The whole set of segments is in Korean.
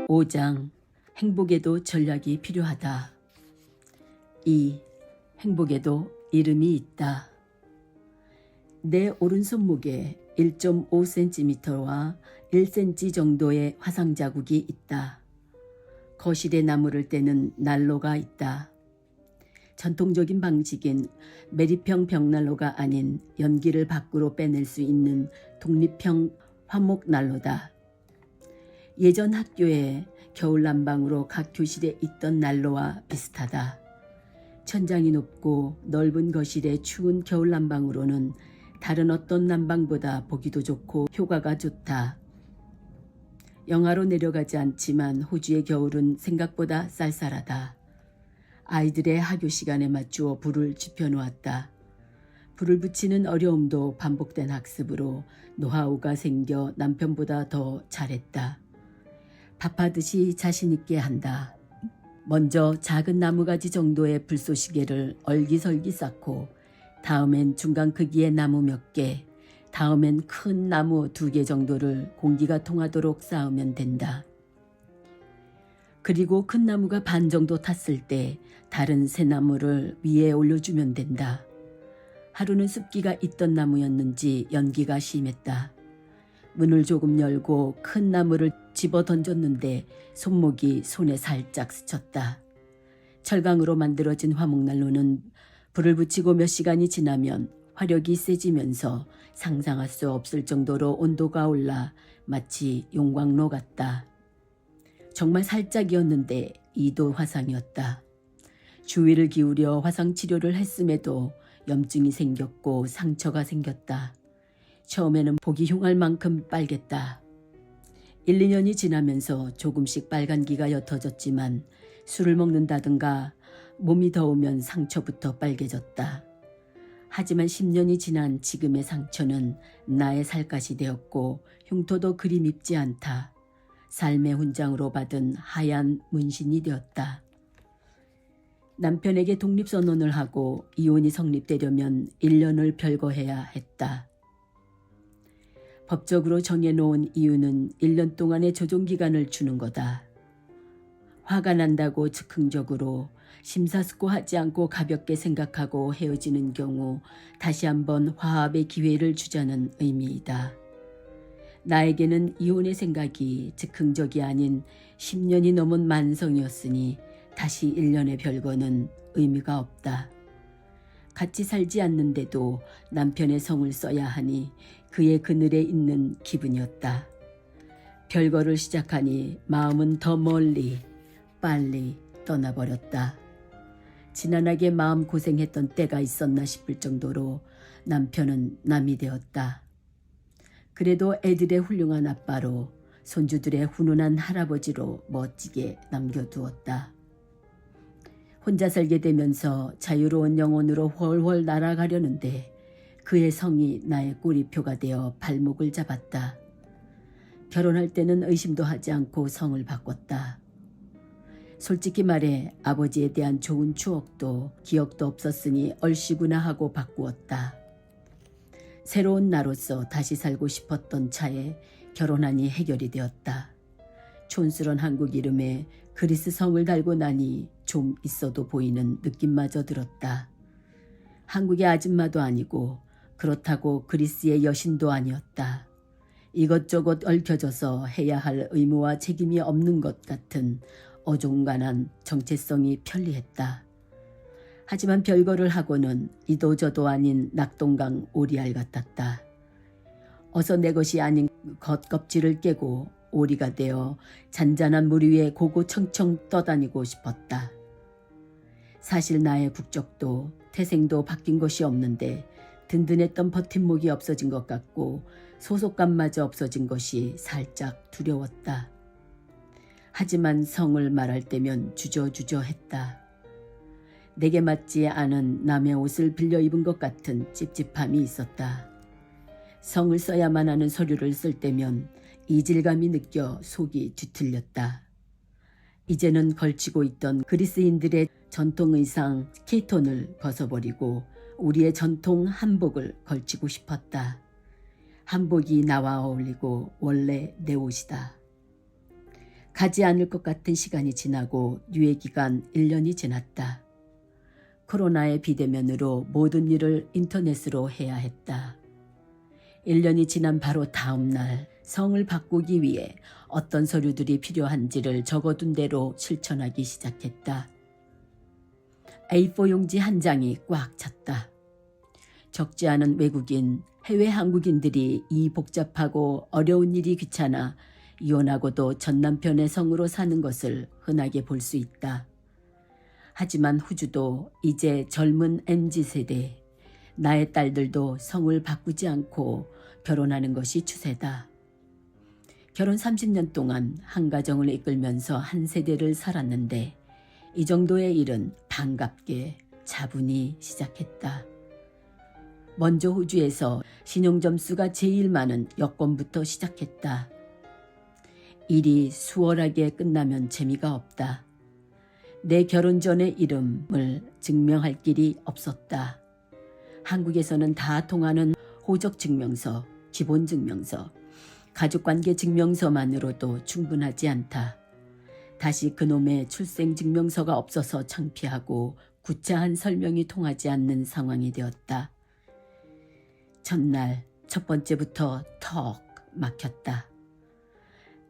5장 행복에도 전략이 필요하다. 2. 행복에도 이름이 있다. 내 오른손목에 1.5cm와 1cm 정도의 화상 자국이 있다. 거실에 나무를 떼는 난로가 있다. 전통적인 방식인 매립형 벽난로가 아닌 연기를 밖으로 빼낼 수 있는 독립형 화목난로다. 예전 학교에 겨울 난방으로 각 교실에 있던 난로와 비슷하다. 천장이 높고 넓은 거실의 추운 겨울 난방으로는 다른 어떤 난방보다 보기도 좋고 효과가 좋다. 영하로 내려가지 않지만 호주의 겨울은 생각보다 쌀쌀하다. 아이들의 학교 시간에 맞추어 불을 지펴놓았다. 불을 붙이는 어려움도 반복된 학습으로 노하우가 생겨 남편보다 더 잘했다. 밥하듯이 자신 있게 한다. 먼저 작은 나무가지 정도의 불쏘시개를 얼기설기 쌓고 다음엔 중간 크기의 나무 몇 개, 다음엔 큰 나무 2개 정도를 공기가 통하도록 쌓으면 된다. 그리고 큰 나무가 반 정도 탔을 때 다른 새 나무를 위에 올려주면 된다. 하루는 습기가 있던 나무였는지 연기가 심했다. 문을 조금 열고 큰 나무를 집어 던졌는데 손목이 손에 살짝 스쳤다. 철강으로 만들어진 화목난로는 불을 붙이고 몇 시간이 지나면 화력이 세지면서 상상할 수 없을 정도로 온도가 올라 마치 용광로 같다. 정말 살짝이었는데 2도 화상이었다. 주의를 기울여 화상 치료를 했음에도 염증이 생겼고 상처가 생겼다. 처음에는 보기 흉할 만큼 빨갰다. 1, 2년이 지나면서 조금씩 빨간기가 옅어졌지만 술을 먹는다든가 몸이 더우면 상처부터 빨개졌다. 하지만 10년이 지난 지금의 상처는 나의 살갗이 되었고 흉터도 그리 밉지 않다. 삶의 훈장으로 받은 하얀 문신이 되었다. 남편에게 독립선언을 하고 이혼이 성립되려면 1년을 별거해야 했다. 법적으로 정해놓은 이유는 1년 동안의 조정기간을 주는 거다. 화가 난다고 즉흥적으로 심사숙고하지 않고 가볍게 생각하고 헤어지는 경우 다시 한번 화합의 기회를 주자는 의미이다. 나에게는 이혼의 생각이 즉흥적이 아닌 10년이 넘은 만성이었으니 다시 1년의 별거는 의미가 없다. 같이 살지 않는데도 남편의 성을 써야 하니 그의 그늘에 있는 기분이었다. 별거를 시작하니 마음은 더 멀리 빨리 떠나버렸다. 지난하게 마음고생했던 때가 있었나 싶을 정도로 남편은 남이 되었다. 그래도 애들의 훌륭한 아빠로 손주들의 훈훈한 할아버지로 멋지게 남겨두었다. 혼자 살게 되면서 자유로운 영혼으로 훨훨 날아가려는데 그의 성이 나의 꼬리표가 되어 발목을 잡았다. 결혼할 때는 의심도 하지 않고 성을 바꿨다. 솔직히 말해 아버지에 대한 좋은 추억도 기억도 없었으니 얼씨구나 하고 바꾸었다. 새로운 나로서 다시 살고 싶었던 차에 결혼하니 해결이 되었다. 촌스런 한국 이름에 그리스 성을 달고 나니 좀 있어도 보이는 느낌마저 들었다. 한국의 아줌마도 아니고 그렇다고 그리스의 여신도 아니었다. 이것저것 얽혀져서 해야 할 의무와 책임이 없는 것 같은 어중간한 정체성이 편리했다. 하지만 별거를 하고는 이도저도 아닌 낙동강 오리알 같았다. 어서 내 것이 아닌 겉껍질을 깨고 오리가 되어 잔잔한 물 위에 고고청청 떠다니고 싶었다. 사실 나의 국적도 태생도 바뀐 것이 없는데 든든했던 버팀목이 없어진 것 같고 소속감마저 없어진 것이 살짝 두려웠다. 하지만 성을 말할 때면 주저주저했다. 내게 맞지 않은 남의 옷을 빌려 입은 것 같은 찝찝함이 있었다. 성을 써야만 하는 서류를 쓸 때면 이질감이 느껴 속이 뒤틀렸다. 이제는 걸치고 있던 그리스인들의 전통 의상 케이톤을 벗어버리고 우리의 전통 한복을 걸치고 싶었다. 한복이 나와 어울리고 원래 내 옷이다. 가지 않을 것 같은 시간이 지나고 유예기간 1년이 지났다. 코로나의 비대면으로 모든 일을 인터넷으로 해야 했다. 1년이 지난 바로 다음 날 성을 바꾸기 위해 어떤 서류들이 필요한지를 적어둔 대로 실천하기 시작했다. A4 용지 한 장이 꽉 찼다. 적지 않은 외국인, 해외 한국인들이 이 복잡하고 어려운 일이 귀찮아 이혼하고도 전 남편의 성으로 사는 것을 흔하게 볼 수 있다. 하지만 호주도 이제 젊은 MZ세대, 나의 딸들도 성을 바꾸지 않고 결혼하는 것이 추세다. 결혼 30년 동안 한 가정을 이끌면서 한 세대를 살았는데 이 정도의 일은 반갑게 차분히 시작했다. 먼저 호주에서 신용점수가 제일 많은 여권부터 시작했다. 일이 수월하게 끝나면 재미가 없다. 내 결혼 전의 이름을 증명할 길이 없었다. 한국에서는 다 통하는 호적증명서, 기본증명서, 가족관계 증명서만으로도 충분하지 않다. 다시 그놈의 출생증명서가 없어서 창피하고 구차한 설명이 통하지 않는 상황이 되었다. 전날 첫 번째부터 턱 막혔다.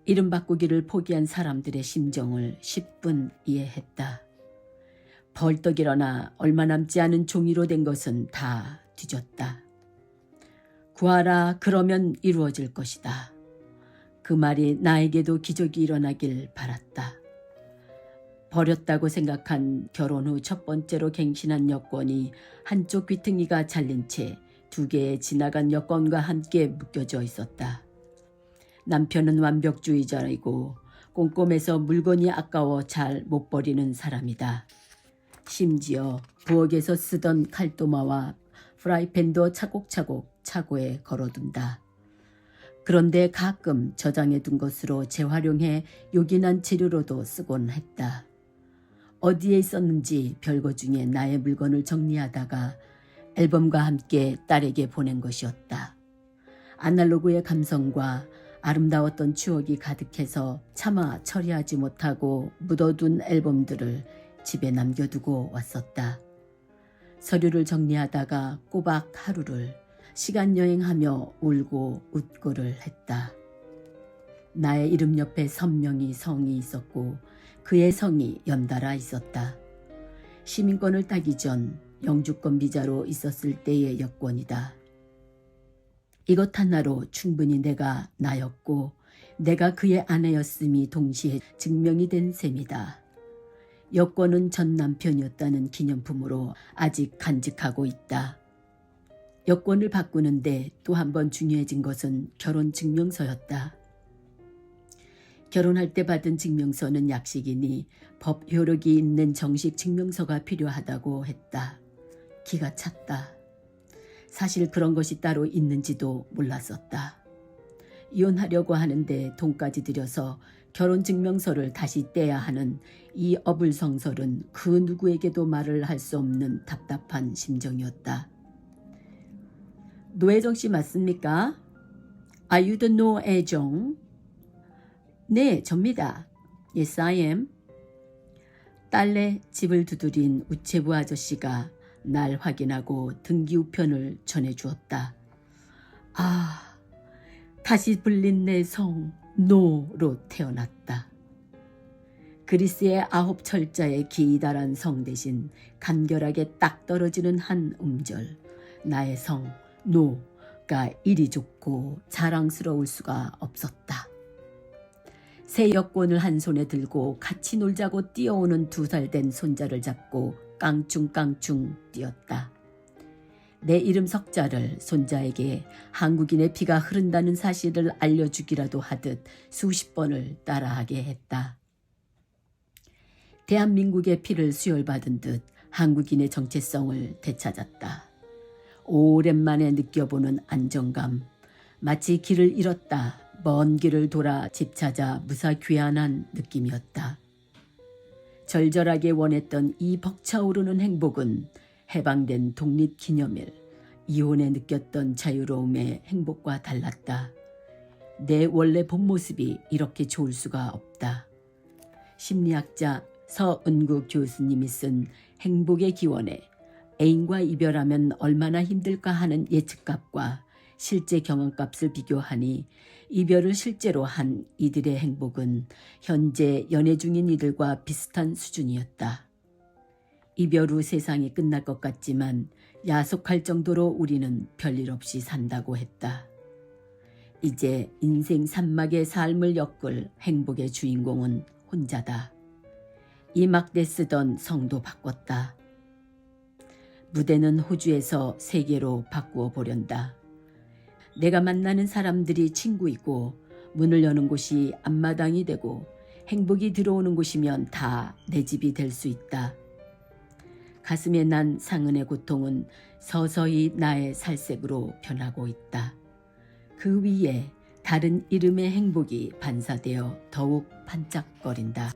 이름 바꾸기를 포기한 사람들의 심정을 10분 이해했다. 벌떡 일어나 얼마 남지 않은 종이로 된 것은 다 뒤졌다. 구하라, 그러면 이루어질 것이다. 그 말이 나에게도 기적이 일어나길 바랐다. 버렸다고 생각한 결혼 후 첫 번째로 갱신한 여권이 한쪽 귀퉁이가 잘린 채 2개의 지나간 여권과 함께 묶여져 있었다. 남편은 완벽주의자이고 꼼꼼해서 물건이 아까워 잘 못 버리는 사람이다. 심지어 부엌에서 쓰던 칼도마와 프라이팬도 차곡차곡 차고에 걸어둔다. 그런데 가끔 저장해둔 것으로 재활용해 요긴한 재료로도 쓰곤 했다. 어디에 있었는지 별거 중에 나의 물건을 정리하다가 앨범과 함께 딸에게 보낸 것이었다. 아날로그의 감성과 아름다웠던 추억이 가득해서 차마 처리하지 못하고 묻어둔 앨범들을 집에 남겨두고 왔었다. 서류를 정리하다가 꼬박 하루를 시간여행하며 울고 웃고를 했다. 나의 이름 옆에 선명히 성이 있었고 그의 성이 연달아 있었다. 시민권을 따기 전 영주권 비자로 있었을 때의 여권이다. 이것 하나로 충분히 내가 나였고 내가 그의 아내였음이 동시에 증명이 된 셈이다. 여권은 전 남편이었다는 기념품으로 아직 간직하고 있다. 여권을 바꾸는데 또 한 번 중요해진 것은 결혼 증명서였다. 결혼할 때 받은 증명서는 약식이니 법 효력이 있는 정식 증명서가 필요하다고 했다. 기가 찼다. 사실 그런 것이 따로 있는지도 몰랐었다. 이혼하려고 하는데 돈까지 들여서 결혼 증명서를 다시 떼야 하는 이 어불성설은 그 누구에게도 말을 할 수 없는 답답한 심정이었다. 노혜정 씨 맞습니까? Are you the 노혜정? 네, 접니다. Yes, I am. 딸내 집을 두드린 우체부 아저씨가 날 확인하고 등기 우편을 전해주었다. 아, 다시 불린 내 성 노로 태어났다. 그리스의 9 철자의 기이다란 성 대신 간결하게 딱 떨어지는 한 음절, 나의 성 노가 이리 좋고 자랑스러울 수가 없었다. 새 여권을 한 손에 들고 같이 놀자고 뛰어오는 2살 된 손자를 잡고 깡충깡충 뛰었다. 내 이름 석자를 손자에게 한국인의 피가 흐른다는 사실을 알려주기라도 하듯 수십 번을 따라하게 했다. 대한민국의 피를 수혈받은 듯 한국인의 정체성을 되찾았다. 오랜만에 느껴보는 안정감, 마치 길을 잃었다 먼 길을 돌아 집 찾아 무사귀환한 느낌이었다. 절절하게 원했던 이 벅차오르는 행복은 해방된 독립기념일, 이혼에 느꼈던 자유로움의 행복과 달랐다. 내 원래 본 모습이 이렇게 좋을 수가 없다. 심리학자 서은구 교수님이 쓴 행복의 기원에 애인과 이별하면 얼마나 힘들까 하는 예측값과 실제 경험값을 비교하니 이별을 실제로 한 이들의 행복은 현재 연애 중인 이들과 비슷한 수준이었다. 이별 후 세상이 끝날 것 같지만 야속할 정도로 우리는 별일 없이 산다고 했다. 이제 인생 산막의 삶을 엮을 행복의 주인공은 혼자다. 이 막대 쓰던 성도 바꿨다. 무대는 호주에서 세계로 바꾸어 보련다. 내가 만나는 사람들이 친구이고 문을 여는 곳이 앞마당이 되고 행복이 들어오는 곳이면 다 내 집이 될 수 있다. 가슴에 난 상흔의 고통은 서서히 나의 살색으로 변하고 있다. 그 위에 다른 이름의 행복이 반사되어 더욱 반짝거린다.